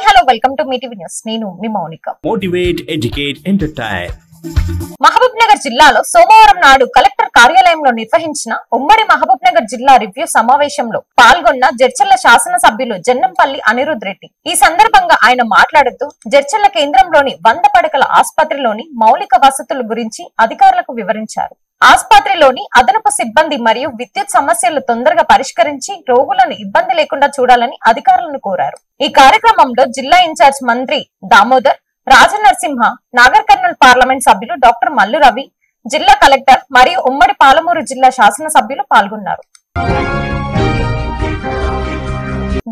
Hello welcome to Mee TV news. నేను మీ Mounika. Motivate, educate, entertain. Mahabubnagar జిల్లాలో సోమవారం నాడు కలెక్టర్ కార్యాలయంలో నిర్వహించిన ఉమ్మడి మహబూబ్ నగర్ జిల్లా రివ్యూ సమావేశంలో పాల్గొన్న జడ్చర్ల శాసనసభ్యులు జన్నంపల్లి అనిరుద్ రెడ్డి. ఈ సందర్భంగా ఆయన మాట్లాడుతూ జడ్చర్ల కేంద్రంలోని 100 పడకల ఆసుపత్రిలోని మౌలిక వసతుల గురించి అధికారులకు వివరించారు. ఆసుపత్రిలోని అదనపు సిబ్బంది మరియు విద్యుత్ సమస్యలు తొందరగా పరిష్కరించి రోగులను ఇబ్బంది లేకుండా చూడాలని అధికారులను కోరారు. ఈ కార్యక్రమంలో జిల్లా ఇన్ఛార్జ్ మంత్రి దామోదర్, రాజనరసింహ, నాగర్ కర్నూల్ పార్లమెంట్ సభ్యులు డాక్టర్ మల్లు రవి, జిల్లా కలెక్టర్ మరియు ఉమ్మడి పాలమూరు జిల్లా శాసనసభ్యులు పాల్గొన్నారు.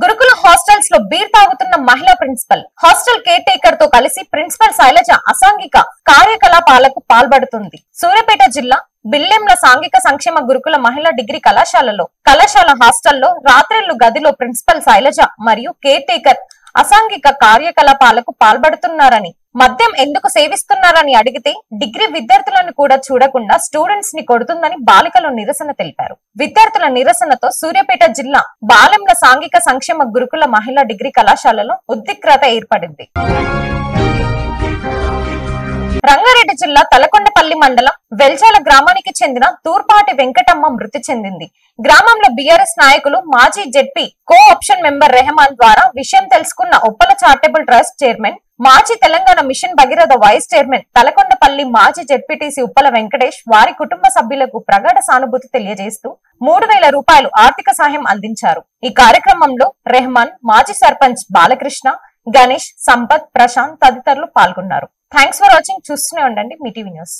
గురుకుల హాస్టల్స్ లో బీర్ తాగుతున్న మహిళా ప్రిన్సిపల్. హాస్టల్ కేర్ టేకర్ తో కలిసి ప్రిన్సిపల్ శైలజ అసాంఘిక కార్యకలాపాలకు పాల్పడుతుంది. సూర్యాపేట జిల్లా బిల్లెంల సాంఘిక సంక్షేమ గురుకుల మహిళా డిగ్రీ కళాశాల హాస్టల్లో రాత్రిళ్లు గదిలో ప్రిన్సిపల్ శైలజ మరియు కేర్ టేకర్ అసాంఘిక కార్యకలాపాలకు పాల్పడుతున్నారని, మద్యం ఎందుకు సేవిస్తున్నారని అడిగితే డిగ్రీ విద్యార్థులను కూడా చూడకుండా స్టూడెంట్స్ ని కొడుతుందని బాలికలు నిరసన తెలిపారు. విద్యార్థుల నిరసనతో సూర్యాపేట జిల్లా బాలెంల సాంఘిక సంక్షేమ గురుకుల మహిళా డిగ్రీ కళాశాలలో ఉద్రిక్తత ఏర్పడింది. రంగారెడ్డి జిల్లా తలకొండపల్లి మండలం వెల్చాల గ్రామానికి చెందిన తూర్పాటి వెంకటమ్మ మృతి చెందింది. గ్రామంలో బీఆర్ఎస్ నాయకులు మాజీ ZP co option member Rahman ద్వారా విషయం తెలుసుకున్న ఉప్పల చారిటబుల్ ట్రస్ట్ చైర్మన్, మాజీ Telangana mission Bhagiratha vice chairman, Talakondapalli మాజీ జెడ్పీటీసీ ఉప్పల వెంకటేష్ వారి కుటుంబ సభ్యులకు ప్రగాఢ సానుభూతి తెలియజేస్తూ 3000 రూపాయలు ఆర్థిక సాయం అందించారు. ఈ కార్యక్రమంలో రెహమాన్, మాజీ సర్పంచ్ బాలకృష్ణ, గణేష్, సంపత్, ప్రశాంత్ తదితరులు పాల్గొన్నారు. Thanks for watching. చూస్తూనే ఉండండి మీటీవీ న్యూస్.